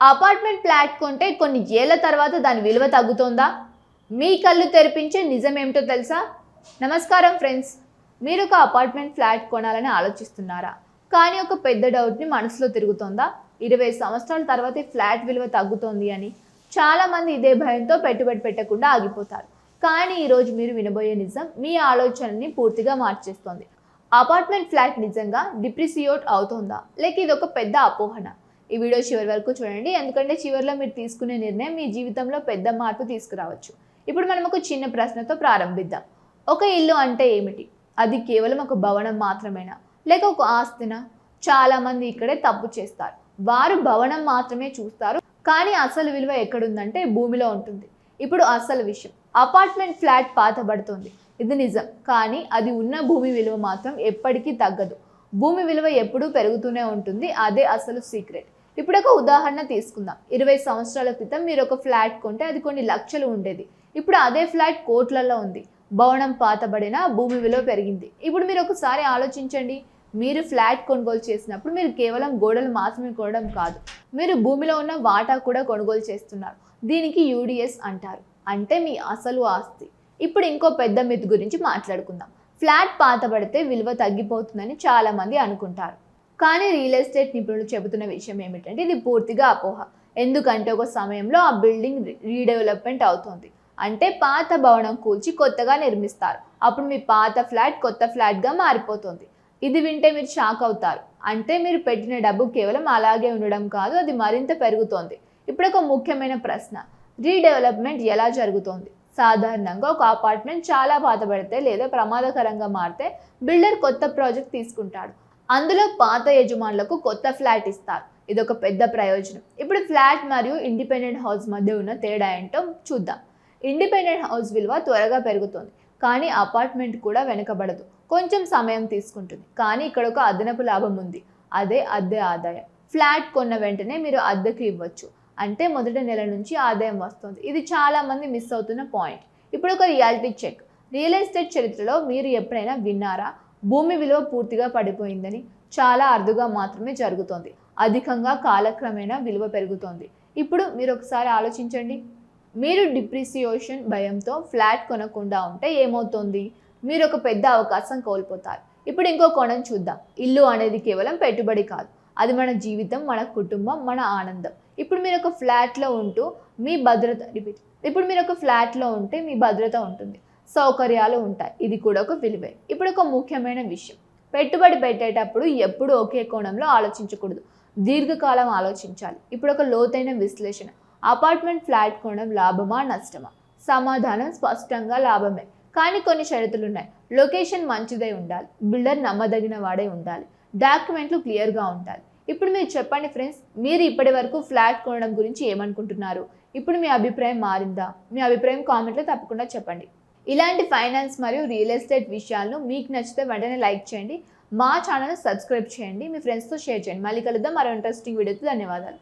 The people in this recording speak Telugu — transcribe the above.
అపార్ట్మెంట్ ఫ్లాట్ కొంటే కొన్ని ఏళ్ల తర్వాత దాని విలువ తగ్గుతోందా? మీ కళ్ళు తెరిపించే నిజమేమిటో తెలుసా? నమస్కారం ఫ్రెండ్స్, మీరు ఒక అపార్ట్మెంట్ ఫ్లాట్ కొనాలని ఆలోచిస్తున్నారా? కానీ ఒక పెద్ద డౌట్ని మనసులో తిరుగుతోందా? 20 సంవత్సరాల తర్వాత ఈ ఫ్లాట్ విలువ తగ్గుతోంది అని. చాలామంది ఇదే భయంతో పెట్టుబడి పెట్టకుండా ఆగిపోతారు. కానీ ఈరోజు మీరు వినబోయే నిజం మీ ఆలోచనని పూర్తిగా మార్చేస్తోంది. అపార్ట్మెంట్ ఫ్లాట్ నిజంగా డిప్రిసియేట్ అవుతోందా, లేక ఇది ఒక పెద్ద అపోహన? ఈ వీడియో చివరి వరకు చూడండి, ఎందుకంటే చివరిలో మీరు తీసుకునే నిర్ణయం మీ జీవితంలో పెద్ద మార్పు తీసుకురావచ్చు. ఇప్పుడు మనం ఒక చిన్న ప్రశ్నతో ప్రారంభిద్దాం. ఒక ఇల్లు అంటే ఏమిటి? అది కేవలం ఒక భవనం మాత్రమేనా, లేక ఒక ఆస్తినా? చాలామంది ఇక్కడే తప్పు చేస్తారు. వారు భవనం మాత్రమే చూస్తారు, కానీ అసలు విలువ ఎక్కడుందంటే భూమిలో ఉంటుంది. ఇప్పుడు అసలు విషయం, అపార్ట్మెంట్ ఫ్లాట్ పాతబడుతుంది, ఇది నిజం. కానీ అది ఉన్న భూమి విలువ మాత్రం ఎప్పటికీ తగ్గదు. భూమి విలువ ఎప్పుడూ పెరుగుతూనే ఉంటుంది, అదే అసలు సీక్రెట్. ఇప్పుడు ఒక ఉదాహరణ తీసుకుందాం. 20 సంవత్సరాల క్రితం మీరు ఒక ఫ్లాట్ కొంటే అది కొన్ని లక్షలు ఉండేది. ఇప్పుడు అదే ఫ్లాట్ కోట్లలో ఉంది. భవనం పాతబడిన భూమి విలువ పెరిగింది. ఇప్పుడు మీరు ఒకసారి ఆలోచించండి, మీరు ఫ్లాట్ కొనుగోలు చేసినప్పుడు మీరు కేవలం గోడలు మాత్రమే కొనడం కాదు, మీరు భూమిలో ఉన్న వాటా కూడా కొనుగోలు చేస్తున్నారు. దీనికి యూడిఎస్ అంటారు, అంటే మీ అసలు ఆస్తి. ఇప్పుడు ఇంకో పెద్ద మిత్ గురించి మాట్లాడుకుందాం. ఫ్లాట్ పాతబడితే విలువ తగ్గిపోతుందని చాలామంది అనుకుంటారు. కానీ రియల్ ఎస్టేట్ నిపుణులు చెబుతున్న విషయం ఏమిటంటే ఇది పూర్తిగా అపోహ. ఎందుకంటే ఒక సమయంలో ఆ బిల్డింగ్ రీడెవలప్మెంట్ అవుతుంది. అంటే పాత భవనం కూల్చి కొత్తగా నిర్మిస్తారు. అప్పుడు మీ పాత ఫ్లాట్ కొత్త ఫ్లాట్గా మారిపోతుంది. ఇది వింటే మీరు షాక్ అవుతారు. అంటే మీరు పెట్టిన డబ్బు కేవలం అలాగే ఉండడం కాదు, అది మరింత పెరుగుతోంది. ఇప్పుడు ఒక ముఖ్యమైన ప్రశ్న, రీడెవలప్మెంట్ ఎలా జరుగుతోంది? సాధారణంగా ఒక అపార్ట్మెంట్ చాలా పాతబడితే లేదా ప్రమాదకరంగా మారితే బిల్డర్ కొత్త ప్రాజెక్ట్ తీసుకుంటాడు. అందులో పాత యజమానులకు కొత్త ఫ్లాట్ ఇస్తారు. ఇది ఒక పెద్ద ప్రయోజనం. ఇప్పుడు ఫ్లాట్ మరియు ఇండిపెండెంట్ హౌస్ మధ్య ఉన్న తేడా ఏంటో చూద్దాం. ఇండిపెండెంట్ హౌస్ విలువ త్వరగా పెరుగుతుంది, కానీ అపార్ట్మెంట్ కూడా వెనుకబడదు. కొంచెం సమయం తీసుకుంటుంది, కానీ ఇక్కడ ఒక అదనపు లాభం ఉంది, అదే అద్దె ఆదాయం. ఫ్లాట్ కొన్న వెంటనే మీరు అద్దెకు ఇవ్వచ్చు, అంటే మొదటి నెల నుంచి ఆదాయం వస్తుంది. ఇది చాలామంది మిస్ అవుతున్న పాయింట్. ఇప్పుడు ఒక రియాలిటీ చెక్. రియల్ ఎస్టేట్ చరిత్రలో మీరు ఎప్పుడైనా విన్నారా భూమి విలువ పూర్తిగా పడిపోయిందని? చాలా అరుదుగా మాత్రమే జరుగుతోంది. అధికంగా కాలక్రమేణా విలువ పెరుగుతోంది. ఇప్పుడు మీరు ఒకసారి ఆలోచించండి, మీరు డిప్రిసియేషన్ భయంతో ఫ్లాట్ కొనకుండా ఉంటే ఏమవుతుంది? మీరు ఒక పెద్ద అవకాశం కోల్పోతారు. ఇప్పుడు ఇంకో కోణం చూద్దాం. ఇల్లు అనేది కేవలం పెట్టుబడి కాదు, అది మన జీవితం, మన కుటుంబం, మన ఆనందం. ఇప్పుడు మీరు ఒక ఫ్లాట్లో ఉంటూ మీ భద్రత ఇప్పుడు మీరు ఒక ఫ్లాట్లో ఉంటే మీ భద్రత ఉంటుంది, సౌకర్యాలు ఉంటాయి, ఇది కూడా ఒక విలువే. ఇప్పుడు ఒక ముఖ్యమైన విషయం, పెట్టుబడి పెట్టేటప్పుడు ఎప్పుడూ ఒకే కోణంలో ఆలోచించకూడదు, దీర్ఘకాలం ఆలోచించాలి. ఇప్పుడు ఒక లోతైన విశ్లేషణ, అపార్ట్మెంట్ ఫ్లాట్ కొనడం లాభమా నష్టమా? సమాధానం స్పష్టంగా లాభమే, కానీ కొన్ని షరతులు ఉన్నాయి. లొకేషన్ మంచిదై ఉండాలి, బిల్డర్ నమ్మదగిన వాడే ఉండాలి, డాక్యుమెంట్లు క్లియర్గా ఉండాలి. ఇప్పుడు మీరు చెప్పండి ఫ్రెండ్స్, మీరు ఇప్పటి వరకు ఫ్లాట్ కొనడం గురించి ఏమనుకుంటున్నారు? ఇప్పుడు మీ అభిప్రాయం మారిందా? మీ అభిప్రాయం కామెంట్లో తప్పకుండా చెప్పండి. ఇలాంటి ఫైనాన్స్ మరియు రియల్ ఎస్టేట్ విషయాలను మీకు నచ్చితే వెంటనే లైక్ చేయండి, మా ఛానల్ని సబ్స్క్రైబ్ చేయండి, మీ ఫ్రెండ్స్తో షేర్ చేయండి. మళ్ళీ కలుద్దాం మరో ఇంట్రెస్టింగ్ వీడియోతో. ధన్యవాదాలు.